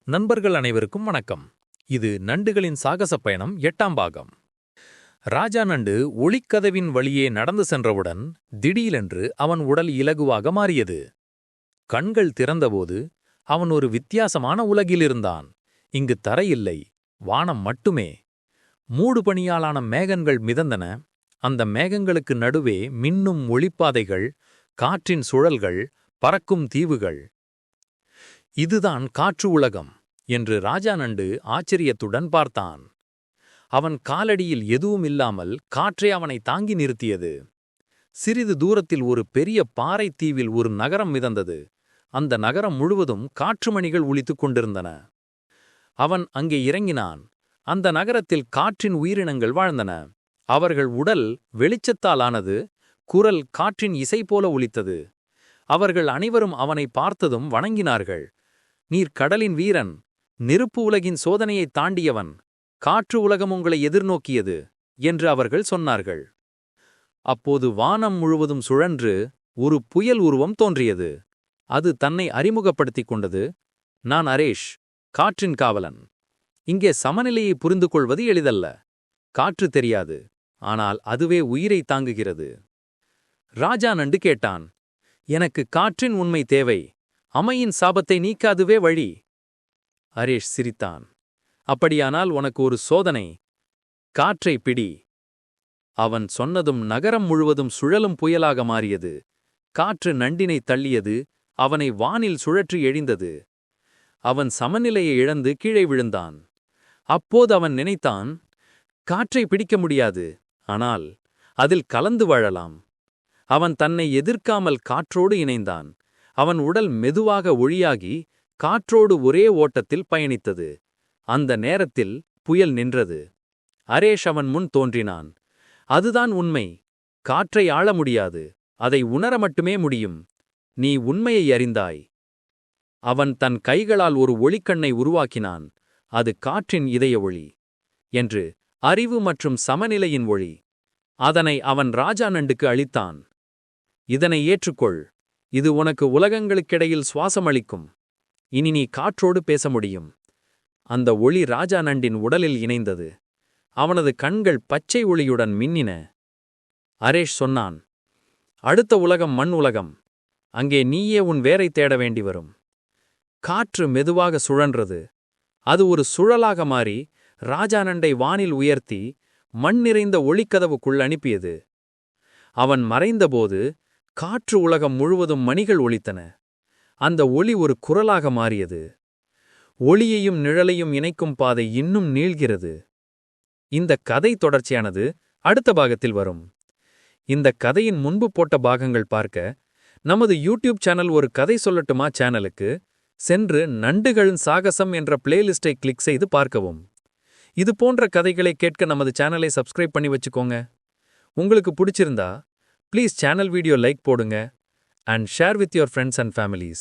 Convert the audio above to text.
நண்பர்கள் அனைவருக்கும் வணக்கம். இது நண்டுகளின் சாகச பயணம் 8ஆம் பாகம். ராஜா நண்டு ஒளிக்கதவின் வழியே நடந்து சென்றவுடன் திடீரென்று அவன் உடல் இலகுவாக மாறியது. கண்கள் திறந்தபோது அவன் ஒரு வித்தியாசமான உலகில் இருந்தான். இங்கு தரையில்லை, வானம் மட்டுமே. மூடுபனியாலான மேகங்கள் மிதந்தன. அந்த மேகங்களுக்கு நடுவே மின்னும் ஒளிப்பாதைகள், காற்றின் சுழல்கள், பறக்கும் தீவுகள். இதுதான் காற்று உலகம் என்று ராஜா நண்டு ஆச்சரியத்துடன் பார்த்தான். அவன் காலடியில் எதுவும் இல்லாமல் காற்றே அவனை தாங்கி நிறுத்தியது. சிறிது தூரத்தில் ஒரு பெரிய பாறை தீவில் ஒரு நகரம் மிதந்தது. அந்த நகரம் முழுவதும் காற்றுமணிகள் ஒலித்துக் கொண்டிருந்தன. அவன் அங்கே இறங்கினான். அந்த நகரத்தில் காற்றின் உயிரினங்கள் வாழ்ந்தன. அவர்கள் உடல் வெளிச்சத்தால் ஆனது, குரல் காற்றின் இசை போல ஒலித்தது. அவர்கள் அனைவரும் அவனை பார்த்ததும் வணங்கினார்கள். நீர் கடலின் வீரன், நெருப்பு உலகின் சோதனையைத் தாண்டியவன், காற்று உலகம் உங்களை எதிர்நோக்கியது என்று அவர்கள் சொன்னார்கள். அப்போது வானம் முழுவதும் சுழன்று ஒரு புயல் உருவம் தோன்றியது. அது தன்னை அறிமுகப்படுத்திக் கொண்டது. நான் அரேஷ், காற்றின் காவலன். இங்கே சமநிலையை புரிந்து கொள்வது எளிதல்ல. காற்று தெரியாது, ஆனால் அதுவே உயிரை தாங்குகிறது. ராஜா நண்டு கேட்டான், எனக்கு காற்றின் உண்மை தேவை. அமையின் சாபத்தை நீக்க அதுவே வழி. அரேஷ் சிரித்தான். அப்படியானால் உனக்கு ஒரு சோதனை. காற்றை பிடி. அவன் சொன்னதும் நகரம் முழுவதும் சுழலும் புயலாக மாறியது. காற்று நண்டினை தள்ளியது, அவனை வானில் சுழற்றி எழிந்தது. அவன் சமநிலையை இழந்து கீழே விழுந்தான். அப்போது அவன் நினைத்தான், காற்றை பிடிக்க முடியாது, ஆனால் அதில் கலந்து வாழலாம். அவன் தன்னை எதிர்க்காமல் காற்றோடு இணைந்தான். அவன் உடல் மெதுவாக ஒளியாகி காற்றோடு ஒரே ஓட்டத்தில் பயணித்தது. அந்த நேரத்தில் புயல் நின்றது. அரேஷ் அவன் முன் தோன்றினான். அதுதான் உண்மை. காற்றை ஆள முடியாது, அதை உணர மட்டுமே முடியும். நீ உண்மையை அறிந்தாய். அவன் தன் கைகளால் ஒரு ஒளிக்கண்ணை உருவாக்கினான். அது காற்றின் இதய ஒளி என்று, அறிவு மற்றும் சமநிலையின் ஒளி. அதனை அவன் ராஜா நண்டுக்கு அளித்தான். இதனை ஏற்றுக்கொள். இது உனக்கு உலகங்களுக்கிடையில் சுவாசமளிக்கும். இனி நீ காற்றோடு பேச முடியும். அந்த ஒளி ராஜா நண்டின் உடலில் இணைந்தது. அவனது கண்கள் பச்சை ஒளியுடன் மின்னின. அரேஷ் சொன்னான், அடுத்த உலகம் மண் உலகம். அங்கே நீயே உன் வேரை தேட வேண்டி வரும். காற்று மெதுவாக சுழன்றது. அது ஒரு சுழலாக மாறி ராஜா நண்டை வானில் உயர்த்தி மண் நிறைந்த ஒளிக்கதவுக்குள் அனுப்பியது. அவன் மறைந்தபோது காற்று உலகம் முழுவதும் மணிகள் ஒலித்தன. அந்த ஒளி ஒரு குரலாக மாறியது. ஒளியையும் நிழலையும் இணைக்கும் பாதை இன்னும் நீள்கிறது. இந்த கதை தொடர்ச்சியானது அடுத்த பாகத்தில் வரும். இந்த கதையின் முன்பு போட்ட பாகங்கள் பார்க்க நமது யூடியூப் சேனல் ஒரு கதை சொல்லட்டுமா சேனலுக்கு சென்று நண்டுகளின் சாகசம் என்ற பிளேலிஸ்டை கிளிக் செய்து பார்க்கவும். இது போன்ற கதைகளை கேட்க நமது சேனலை சப்ஸ்கிரைப் பண்ணி வச்சுக்கோங்க. உங்களுக்கு பிடிச்சிருந்தா ப்ளீஸ் சேனல் வீடியோ லைக் போடுங்க and share with your friends and families.